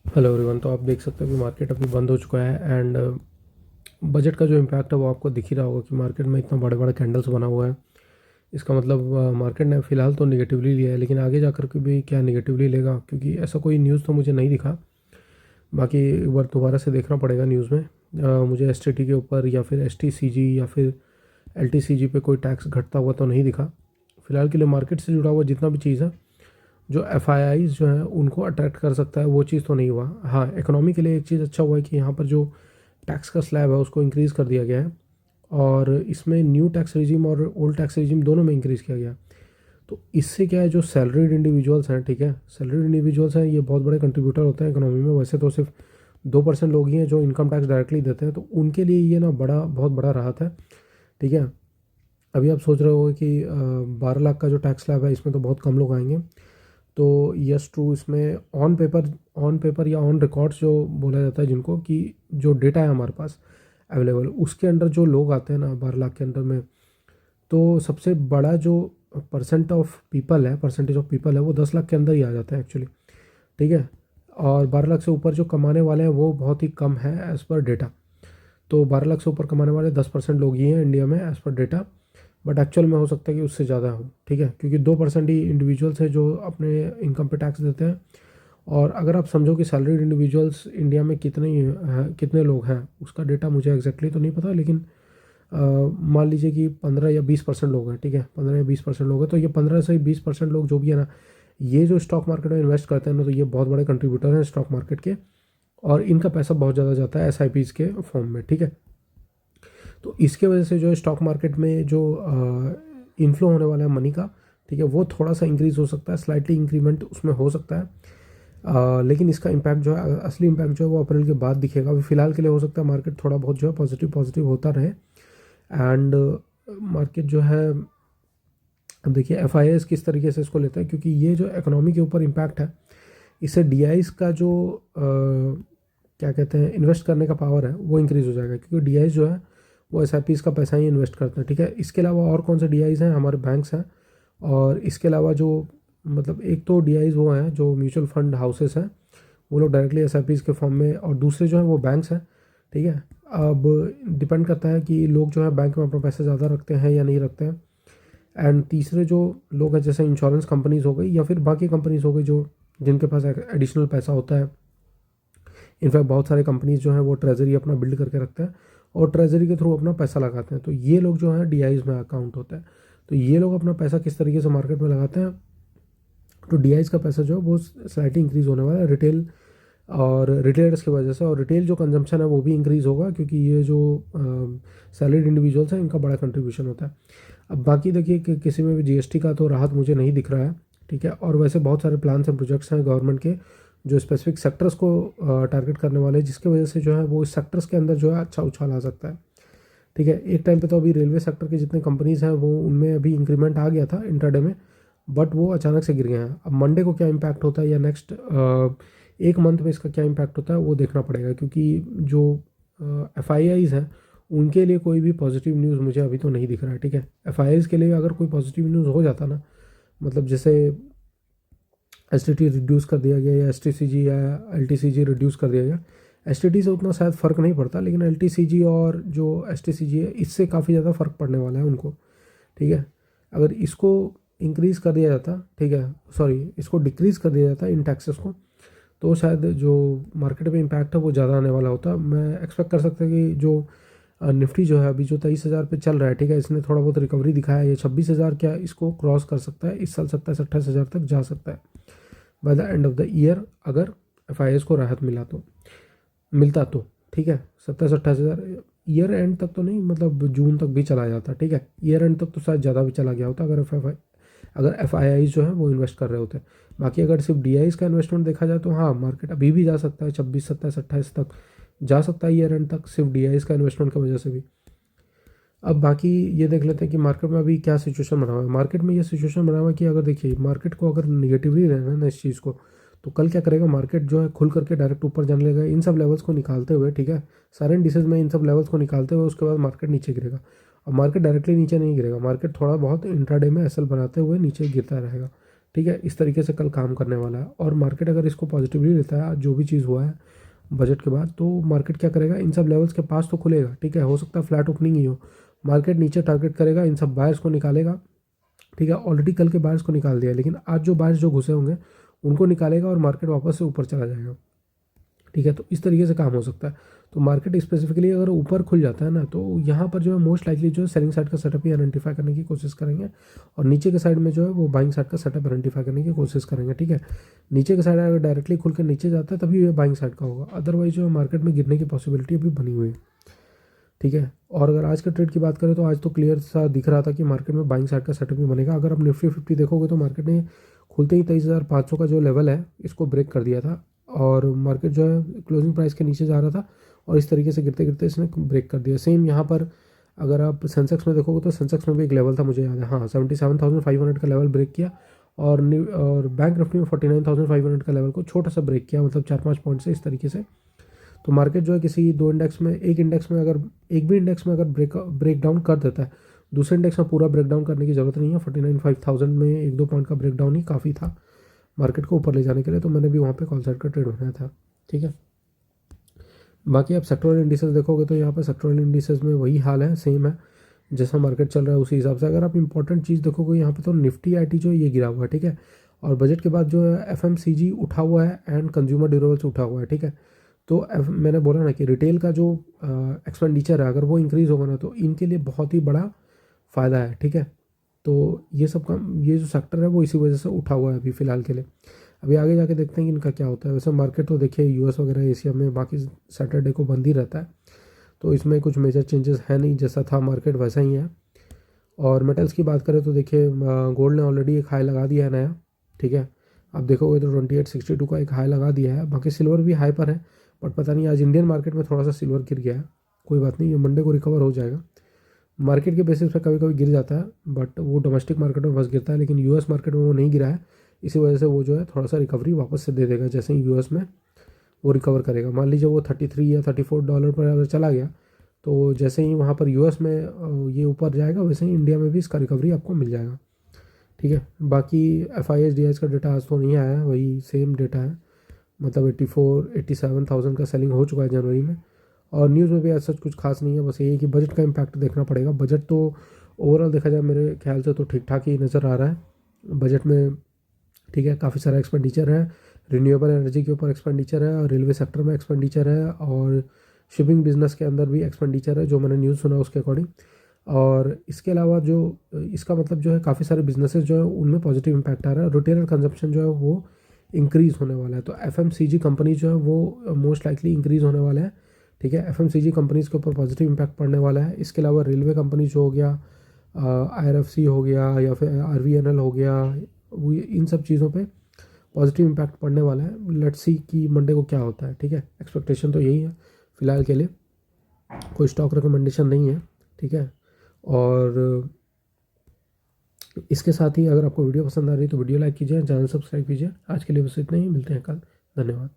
Hello everyone. तो आप देख सकते हो कि मार्केट अभी बंद हो चुका है एंड बजट का जो इम्पैक्ट है वो आपको दिख ही रहा होगा कि मार्केट में इतना बड़े बड़े कैंडल्स बना हुआ है। इसका मतलब मार्केट ने फ़िलहाल तो निगेटिवली लिया है, लेकिन आगे जाकर के भी क्या निगेटिवली लेगा, क्योंकि ऐसा कोई न्यूज़ तो मुझे नहीं दिखा। बाकी एक बार दोबारा से देखना पड़ेगा न्यूज़ में। मुझे एस के ऊपर या फिर एस या फिर एल पे कोई टैक्स घटता हुआ तो नहीं दिखा। फ़िलहाल के लिए मार्केट से जुड़ा हुआ जितना भी चीज़ है, जो एफ जो हैं उनको अट्रैक्ट कर सकता है, वो चीज़ तो नहीं हुआ। हाँ, इकोनॉमी के लिए एक चीज़ अच्छा हुआ है कि यहाँ पर जो टैक्स का स्लैब है उसको इंक्रीज़ कर दिया गया है, और इसमें न्यू टैक्स रिजीम और ओल्ड टैक्स रिजीम दोनों में इंक्रीज़ किया गया है। तो इससे क्या है, जो सैलरीड इंडिविजुअल्स हैं, ठीक है, सैलरीड इंडिविजुअल्स हैं, ये बहुत बड़े कंट्रीब्यूटर होते हैं इकोनॉमी में। वैसे तो सिर्फ 2% लोग ही हैं जो इनकम टैक्स डायरेक्टली देते हैं, तो उनके लिए ये ना बहुत बड़ा राहत है। ठीक है। अभी आप सोच रहे हो कि 12 लाख का जो टैक्स स्लैब है इसमें तो बहुत कम लोग आएंगे। तो यस ट्रू, इसमें ऑन पेपर या ऑन रिकॉर्ड्स जो बोला जाता है जिनको, कि जो डेटा है हमारे पास अवेलेबल, उसके अंडर जो लोग आते हैं ना 12 लाख के अंदर में, तो सबसे बड़ा जो परसेंटेज ऑफ पीपल है वो 10 लाख के अंदर ही आ जाता है एक्चुअली। ठीक है। और 12 लाख से ऊपर जो कमाने वाले हैं वो बहुत ही कम है एज़ पर डेटा। तो 12 लाख से ऊपर कमाने वाले 10% लोग ही हैं इंडिया में as per data. But actual में हो सकता है कि उससे ज़्यादा हो। ठीक है, क्योंकि 2% ही इंडिविजुअल्स है जो अपने इनकम पे टैक्स देते हैं। और अगर आप समझो कि सैलरीड इंडिविजुअल्स इंडिया में कितने लोग हैं, उसका डेटा मुझे एग्जैक्टली तो नहीं पता, लेकिन मान लीजिए कि 15 या 20% लोग हैं। ठीक है, 15 या 20% लोग हैं, तो ये 15 से 20% लोग जो भी है ना, ये जो स्टॉक मार्केट में इन्वेस्ट करते हैं ना, तो ये बहुत बड़े कंट्रीब्यूटर हैं स्टॉक मार्केट के। और इनका पैसा बहुत ज़्यादा जाता है एस के फॉर्म में। ठीक है। तो इसके वजह से जो है स्टॉक मार्केट में जो इन्फ्लो होने वाला है मनी का, ठीक है, वो थोड़ा सा इंक्रीज़ हो सकता है, स्लाइटली इंक्रीमेंट उसमें हो सकता है। लेकिन इसका इम्पैक्ट जो है, असली इम्पैक्ट जो है वो अप्रैल के बाद दिखेगा। अभी फ़िलहाल के लिए हो सकता है मार्केट थोड़ा बहुत जो है पॉजिटिव पॉजिटिव होता रहे। एंड मार्केट जो है, अब देखिए एफ किस तरीके से इसको लेता है, क्योंकि ये जो इकोनॉमी के ऊपर इम्पैक्ट है, इससे डी का जो क्या कहते हैं, इन्वेस्ट करने का पावर है वो इंक्रीज़ हो जाएगा, क्योंकि डी जो है वो एस का पैसा ही इन्वेस्ट करते हैं। ठीक है। इसके अलावा और कौन से डी हैं, हमारे बैंक्स हैं। और इसके अलावा जो, मतलब एक तो डी वो हैं जो म्यूचुअल फंड हाउसेस हैं, वो लोग डायरेक्टली एस के फॉर्म में, और दूसरे जो हैं वो बैंक्स हैं। ठीक है। अब डिपेंड करता है कि लोग जो है बैंक में अपना पैसा ज़्यादा रखते हैं या नहीं रखते हैं। एंड तीसरे जो लोग हैं, जैसे इंश्योरेंस कंपनीज हो गई या फिर बाकी कंपनीज हो गई, जो जिनके पास एडिशनल पैसा होता है। इनफैक्ट बहुत सारे कंपनीज जो हैं वो ट्रेजरी अपना बिल्ड करके रखते हैं और ट्रेजरी के थ्रू अपना पैसा लगाते हैं, तो ये लोग जो हैं डी में अकाउंट होता है। तो ये लोग अपना पैसा किस तरीके से मार्केट में लगाते हैं, तो डी का पैसा जो है वो स्लाइटली इंक्रीज़ होने वाला है रिटेल और रिटेलर्स की वजह से। और रिटेल जो कंजम्पशन है वो भी इंक्रीज़ होगा, क्योंकि ये जो सैलरीड इंडिविजुअल्स हैं इनका बड़ा कंट्रीब्यूशन होता है। अब बाकी देखिए कि किसी में भी जीएसटी का तो राहत मुझे नहीं दिख रहा है। ठीक है। और वैसे बहुत सारे प्लान्स एंड प्रोजेक्ट्स हैं गवर्नमेंट के, जो स्पेसिफिक सेक्टर्स को टारगेट करने वाले हैं, जिसकी वजह से जो है वो इस सेक्टर्स के अंदर जो है अच्छा उछाल आ सकता है। ठीक है। एक टाइम पे तो अभी रेलवे सेक्टर के जितने कंपनीज़ हैं वो, उनमें अभी इंक्रीमेंट आ गया था इंट्राडे में, बट वो अचानक से गिर गए हैं। अब मंडे को क्या इम्पैक्ट होता है या नेक्स्ट एक मंथ में इसका क्या इम्पैक्ट होता है वो देखना पड़ेगा, क्योंकि जो एफ हैं उनके लिए कोई भी पॉजिटिव न्यूज़ मुझे अभी तो नहीं दिख रहा है। ठीक है। एफ के लिए अगर कोई पॉजिटिव न्यूज़ हो जाता ना, मतलब जैसे एस रिड्यूस कर दिया गया या एस या एल रिड्यूस कर दिया गया, एस से उतना शायद फ़र्क नहीं पड़ता, लेकिन एल और जो एस है इससे काफ़ी ज़्यादा फ़र्क पड़ने वाला है उनको। ठीक है। अगर इसको इंक्रीज़ कर दिया जाता, ठीक है, सॉरी, इसको डिक्रीज़ कर दिया जाता इन टैक्सेस को, तो शायद जो मार्केट में इम्पैक्ट है वो ज़्यादा आने वाला होता। मैं एक्सपेक्ट कर सकता कि जो निफ्टी जो है अभी जो 23,000 पे चल रहा है, ठीक है, इसने थोड़ा बहुत रिकवरी दिखाया है, ये 26,000 क्या इसको क्रॉस कर सकता है इस साल, 27-28 हज़ार तक जा सकता है by the end of the year, अगर एफ को राहत मिलता तो। ठीक है। 27-28 हज़ार ईयर एंड तक तो नहीं, मतलब जून तक भी चला जाता। ठीक है। ईयर एंड तक तो शायद ज़्यादा भी चला गया होता, अगर एफ जो है वो इन्वेस्ट कर रहे होते। बाकी अगर सिर्फ डी का इन्वेस्टमेंट देखा जाए तो हाँ, मार्केट अभी भी जा सकता है 26, 27, 28 तक जा सकता है ईयर एंड तक, सिर्फ डी का इन्वेस्टमेंट की वजह से भी। अब बाकी ये देख लेते हैं कि मार्केट में अभी क्या सिचुएशन बना हुआ है। मार्केट में ये सिचुएशन बना हुआ है कि अगर देखिए मार्केट को अगर निगेटिवली रहना है ना इस चीज़ को, तो कल क्या करेगा, मार्केट जो है खुल करके डायरेक्ट ऊपर जाने लगेगा इन सब लेवल्स को निकालते हुए। ठीक है। सारे इंडिसेस में इन सब लेवल्स को निकालते हुए उसके बाद मार्केट नीचे गिरेगा। और मार्केट डायरेक्टली नीचे नहीं गिरेगा, मार्केट थोड़ा बहुत इंट्राडे में एसएल बनाते हुए नीचे गिरता रहेगा। ठीक है, इस तरीके से कल काम करने वाला है। और मार्केट अगर इसको पॉजिटिवली लेता है, आज जो भी चीज़ हुआ है बजट के बाद, तो मार्केट क्या करेगा, इन सब लेवल्स के पास तो खुलेगा, ठीक है, हो सकता है फ्लैट ओपनिंग ही हो, मार्केट नीचे टारगेट करेगा, इन सब बायर्स को निकालेगा, ठीक है, ऑलरेडी कल के बायर्स को निकाल दिया, लेकिन आज जो बायर्स जो घुसे होंगे उनको निकालेगा और मार्केट वापस से ऊपर चला जाएगा, ठीक है। तो इस तरीके से काम हो सकता है। तो मार्केट स्पेसिफिकली अगर ऊपर खुल जाता है ना, तो यहाँ पर जो है मोस्ट लाइकली जो है सेलिंग साइड का सेटअप ही आइडेंटिफाई करने की कोशिश करेंगे, और नीचे के साइड में जो है वो बाइंग साइड का सेटअप आइडेंटिफाई करने की कोशिश करेंगे, ठीक है। नीचे के साइड अगर डायरेक्टली खुल के नीचे जाता है तभी ये बाइंग साइड का होगा, अदरवाइज जो है मार्केट में गिरने की पॉसिबिलिटी अभी बनी हुई है, ठीक है। और अगर आज का ट्रेड की बात करें तो आज तो क्लियर सा दिख रहा था कि मार्केट में बाइंग साइड का सेटअप भी बनेगा। अगर आप निफ्टी 50 देखोगे तो मार्केट ने खुलते ही 23,500 का जो लेवल है इसको ब्रेक कर दिया था, और मार्केट जो है क्लोजिंग प्राइस के नीचे जा रहा था, और इस तरीके से गिरते गिरते इसने ब्रेक कर दिया। सेम यहाँ पर अगर आप सेंसेक्स में देखोगे तो सेंसेक्स में भी एक लेवल था, मुझे याद है, हाँ, 77,500 का लेवल ब्रेक किया, और बैंक निफ्टी में 49,500 का लेवल को छोटा सा ब्रेक किया, मतलब 4-5 पॉइंट से इस तरीके से। तो मार्केट जो है किसी दो इंडेक्स में, एक इंडेक्स में अगर, एक भी इंडेक्स में अगर ब्रेक डाउन कर देता है, दूसरे इंडेक्स में पूरा ब्रेक डाउन करने की ज़रूरत नहीं है। 49,500 में 1-2 पॉइंट का ब्रेक डाउन ही काफ़ी था मार्केट को ऊपर ले जाने के लिए, तो मैंने भी वहाँ पे कॉल साइड का ट्रेड बनाया था, ठीक है। बाकी आप सेक्टोरल इंडिसेस देखोगे तो यहाँ पर सेक्टोरल इंडिसेस में वही हाल है, सेम है, जैसा मार्केट चल रहा है उसी हिसाब से। अगर आप इंपॉर्टेंट चीज़ देखोगे यहाँ पे तो निफ्टी आईटी जो है ये गिरा हुआ है, ठीक है, और बजट के बाद जो है एफएमसीजी उठा हुआ है एंड कंज्यूमर ड्यूरेबल्स उठा हुआ है, ठीक है। तो मैंने बोला ना कि रिटेल का जो एक्सपेंडिचर है अगर वो इंक्रीज़ होगा ना, तो इनके लिए बहुत ही बड़ा फ़ायदा है, ठीक है। तो ये सब का, ये जो सेक्टर है वो इसी वजह से उठा हुआ है अभी फ़िलहाल के लिए। अभी आगे जाके देखते हैं कि इनका क्या होता है। वैसे मार्केट तो देखिए यूएस वगैरह एशिया में बाकी सैटरडे को बंद ही रहता है, तो इसमें कुछ मेजर चेंजेस है नहीं, जैसा था मार्केट वैसा ही है। और मेटल्स की बात करें तो देखिए गोल्ड ने ऑलरेडी एक हाई लगा दिया है नया, ठीक है, आप देखोगे तो 2862 का एक हाई लगा दिया है। बाकी सिल्वर भी हाई पर है, बट पता नहीं आज इंडियन मार्केट में थोड़ा सा सिल्वर गिर गया है, कोई बात नहीं, ये मंडे को रिकवर हो जाएगा। मार्केट के बेसिस पे कभी कभी गिर जाता है, बट वो डोमेस्टिक मार्केट में बस गिरता है, लेकिन यूएस मार्केट में वो नहीं गिरा है, इसी वजह से वो जो है थोड़ा सा रिकवरी वापस से दे देगा जैसे ही यूएस में वो रिकवर करेगा। मान लीजिए वो 33 या $34 पर अगर चला गया, तो जैसे ही वहाँ पर यूएस में ये ऊपर जाएगा, वैसे ही इंडिया में भी इसका रिकवरी आपको मिल जाएगा, ठीक है। बाकी FIS-DIS का डेटा आज तो नहीं आया है, वही सेम डेटा है, मतलब 87,000 का सेलिंग हो चुका है जनवरी में। और न्यूज़ में भी ऐसा कुछ खास नहीं है, बस यही कि बजट का इम्पैक्ट देखना पड़ेगा। बजट तो ओवरऑल देखा जाए मेरे ख्याल से तो ठीक ठाक ही नज़र आ रहा है बजट में, ठीक है। काफ़ी सारा एक्सपेंडिचर है, रिन्यूएबल एनर्जी के ऊपर एक्सपेंडिचर है, और रेलवे सेक्टर में एक्सपेंडिचर है, और शिपिंग बिजनेस के अंदर भी एक्सपेंडिचर है, जो मैंने न्यूज़ सुना उसके अकॉर्डिंग। और इसके अलावा जो इसका मतलब जो है काफ़ी सारे बिजनेसेस जो है उनमें पॉजिटिव इम्पैक्ट आ रहा है, रिटेलर कंजप्शन जो है वो इंक्रीज़ होने वाला है। तो FMCG कंपनी जो है वो मोस्ट लाइकली इंक्रीज़ होने वाला है, ठीक है। FMCG कंपनीज़ के ऊपर पॉजिटिव इम्पैक्ट पड़ने वाला है। इसके अलावा रेलवे कंपनी जो हो गया, IRFC हो गया, या फिर RVNL हो गया, वो इन सब चीज़ों पे पॉजिटिव इम्पैक्ट पड़ने वाला है। लेट्स सी कि मंडे को क्या होता है, ठीक है। एक्सपेक्टेशन तो यही है फ़िलहाल के लिए, कोई स्टॉक रिकमेंडेशन नहीं है, ठीक है। और इसके साथ ही अगर आपको वीडियो पसंद आ रही है तो वीडियो लाइक कीजिए, चैनल सब्सक्राइब कीजिए। आज के लिए बस इतना ही, मिलते हैं कल, धन्यवाद।